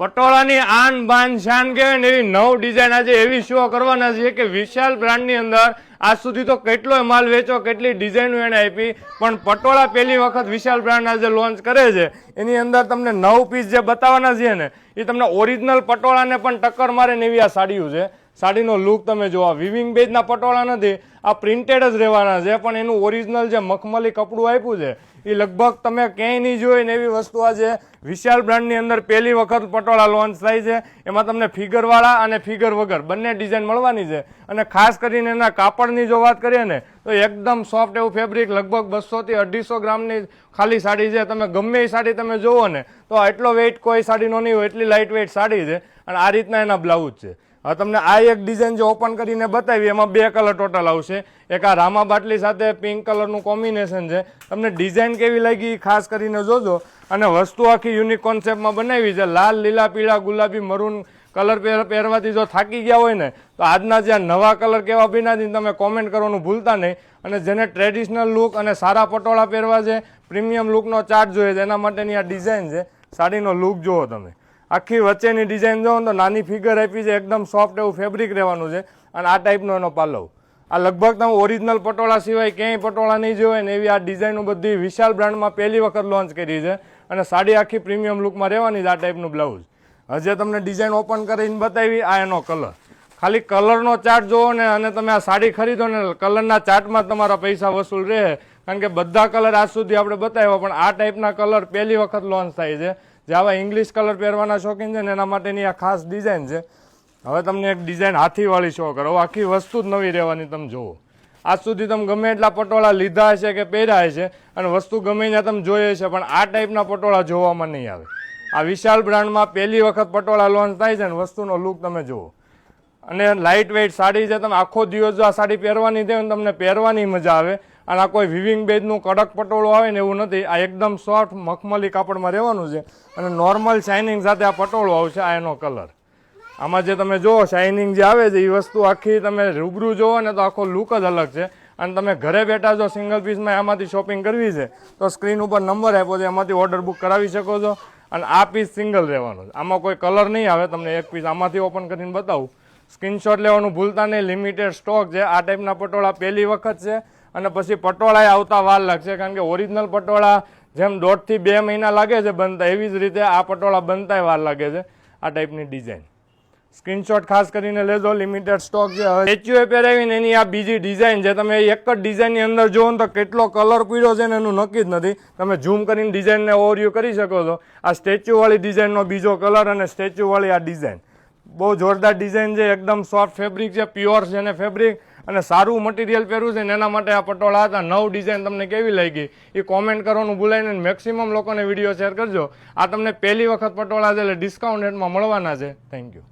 પટોળાની આન બાન શાન કહેવાય ને એવી નવ ડિઝાઇન આજે એવી શો કરવાના છે કે વિશાલ બ્રાન્ડની અંદર આજ સુધી તો કેટલોય માલ વેચો, કેટલી ડિઝાઇનો એને આપી, પણ પટોળા પહેલી વખત વિશાલ બ્રાન્ડ આજે લોન્ચ કરે છે. એની અંદર તમને 9 પીસ જે બતાવવાના છે ને એ તમને ઓરિજિનલ પટોળાને પણ ટક્કર મારે ને એવી આ સાડીઓ છે. સાડીનો લુક તમે જોવા, વિવિંગ બેઝના પટોળા નથી, આ પ્રિન્ટેડ જ રહેવાના છે, પણ એનું ઓરિજિનલ જે મખમલી કપડું આપ્યું છે એ લગભગ તમે ક્યાંય નહીં જોઈ ને એવી વસ્તુ આજે વિશાલ બ્રાન્ડની અંદર પહેલી વખત પટોળા લોન્ચ થાય છે. એમાં તમને ફિગરવાળા અને ફિગર વગર બંને ડિઝાઇન મળવાની છે. અને ખાસ કરીને એના કાપડની જો વાત કરીએ ને તો એકદમ સોફ્ટ એવું ફેબ્રિક, લગભગ 200 થી 250 ગ્રામની ખાલી સાડી છે. તમે ગમે એ સાડી તમે જોવો ને તો એટલો વેઇટ કોઈ સાડીનો નહીં હોય, એટલી લાઇટ વેઇટ સાડી છે. અને આ રીતના એના બ્લાઉઝ છે. હવે તમને આ એક ડિઝાઇન જે ઓપન કરીને બતાવી એમાં 2 કલર ટોટલ આવશે. એક આ રામા બાટલી સાથે પિંક કલરનું કોમ્બિનેશન છે. તમને ડિઝાઇન કેવી લાગી ખાસ કરીને જોજો. અને વસ્તુ આખી યુનિક કોન્સેપ્ટમાં બનાવી છે. લાલ, લીલા, પીળા, ગુલાબી, મરૂન કલર પહેરવાથી જો થાકી ગયા હોય ને તો આજના જે નવા કલર કેવા બન્યા તમે કોમેન્ટ કરવાનું ભૂલતા નહીં. અને જેને ટ્રેડિશનલ લુક અને સારા પટોળા પહેરવા છે, પ્રીમિયમ લુકનો ચાર્ટ જોઈએ છે, એના માટેની આ ડિઝાઇન છે. સાડીનો લુક જુઓ તમે, આખી વચ્ચેની ડિઝાઇન જોવો તો નાની ફિગર આપી છે, એકદમ સોફ્ટ એવું ફેબ્રિક રહેવાનું છે. અને આ ટાઈપનો એનો પાલવ, આ લગભગ તમે ઓરિજિનલ પટોળા સિવાય ક્યાંય પટોળા નહીં જોવાય ને એવી આ ડિઝાઇનો બધી વિશાલ બ્રાન્ડમાં પહેલી વખત લોન્ચ કરી છે. અને સાડી આખી પ્રીમિયમ લુકમાં રહેવાની છે. આ ટાઈપનું બ્લાઉઝ હજે તમને ડિઝાઇન ઓપન કરીને બતાવી. આ એનો કલર, ખાલી કલરનો ચાર્ટ જોવો ને અને તમે આ સાડી ખરીદો ને કલરના ચાર્ટમાં તમારા પૈસા વસૂલ રહે. કારણ કે બધા કલર આજ સુધી આપણે બતાવ્યા, પણ આ ટાઈપના કલર પહેલી વખત લોન્ચ થાય છે. જે આવા ઇંગ્લિશ કલર પહેરવાના શોખીન છે ને એના માટેની આ ખાસ ડિઝાઇન છે. હવે તમને એક ડિઝાઇન હાથીવાળી શો કરો, આખી વસ્તુ જ નવી રહેવાની. તમે જુઓ, આજ સુધી તમે ગમે એટલા પટોળા લીધા હશે કે પહેર્યા હશે અને વસ્તુ ગમે ત્યાં તમે જોઈએ છે, પણ આ ટાઈપના પટોળા જોવામાં નહીં આવે. આ વિશાલ બ્રાન્ડમાં પહેલી વખત પટોળા લોન્ચ થાય છે ને વસ્તુનો લુક તમે જુઓ. અને લાઇટ વેઇટ સાડી છે. તમે આખો દિવસ જો આ સાડી પહેરવાની થાય ને તમને પહેરવાની મજા આવે. અને આ કોઈ વિવિંગ બેઝનું કડક પટોળું આવે ને એવું નથી. આ એકદમ સોફ્ટ મખમલી કાપડમાં રહેવાનું છે. અને નોર્મલ શાઇનિંગ સાથે આ પટોળું આવશે. આ એનો કલર, આમાં જે તમે જુઓ શાઇનિંગ જે આવે છે એ વસ્તુ આખી તમે રૂબરૂ જુઓ ને તો આખો લુક જ અલગ છે. અને તમે ઘરે બેઠા જો સિંગલ પીસમાં આમાંથી શોપિંગ કરવી છે તો સ્ક્રીન ઉપર નંબર આપ્યો છે, એમાંથી ઓર્ડર બુક કરાવી શકો છો. અને આ પીસ સિંગલ રહેવાનો છે, આમાં કોઈ કલર નહીં આવે. તમને એક પીસ આમાંથી ઓપન કરીને બતાવું. સ્ક્રીનશોટ લેવાનું ભૂલતા નહીં, લિમિટેડ સ્ટોક છે. આ ટાઈપના પટોળા પહેલી વખત છે. અને પછી પટોળા આવતા વાર લાગશે, કારણ કે ઓરિજિનલ પટોળા જેમ 1.5 થી 2 મહિના લાગે છે બનતા, એવી જ રીતે આ પટોળા બનતા વાર લાગે છે. આ ટાઈપની ડિઝાઇન સ્ક્રીનશોટ ખાસ કરીને લેજો, લિમિટેડ સ્ટોક છે. સ્ટેચ્યુએ પહેરાવીને એની આ બીજી ડિઝાઇન છે. તમે એક જ ડિઝાઇનની અંદર જુઓ ને તો કેટલો કલર પીળો છે ને એનું નક્કી જ નથી. તમે ઝૂમ કરીને ડિઝાઇનને ઓવરવ્યૂ કરી શકો છો. આ સ્ટેચ્યુવાળી ડિઝાઇનનો બીજો કલર અને સ્ટેચ્યુવાળી આ ડિઝાઇન બહુ જોરદાર ડિઝાઇન છે. એકદમ સોફ્ટ ફેબ્રિક છે, પ્યોર છે ને ફેબ્રિક, અને સારું મટીરિયલ પહેરવું છે ને એના માટે આ પટોળા હતા. 9 ડિઝાઇન તમને કેવી લાગી એ કોમેન્ટ કરવાનું ભૂલાય નહીં. મેક્સિમમ લોકોને વિડીયો શેર કરજો. આ તમને પહેલી વખત પટોળા છે એટલે ડિસ્કાઉન્ટ રેટમાં મળવાના છે. Thank you.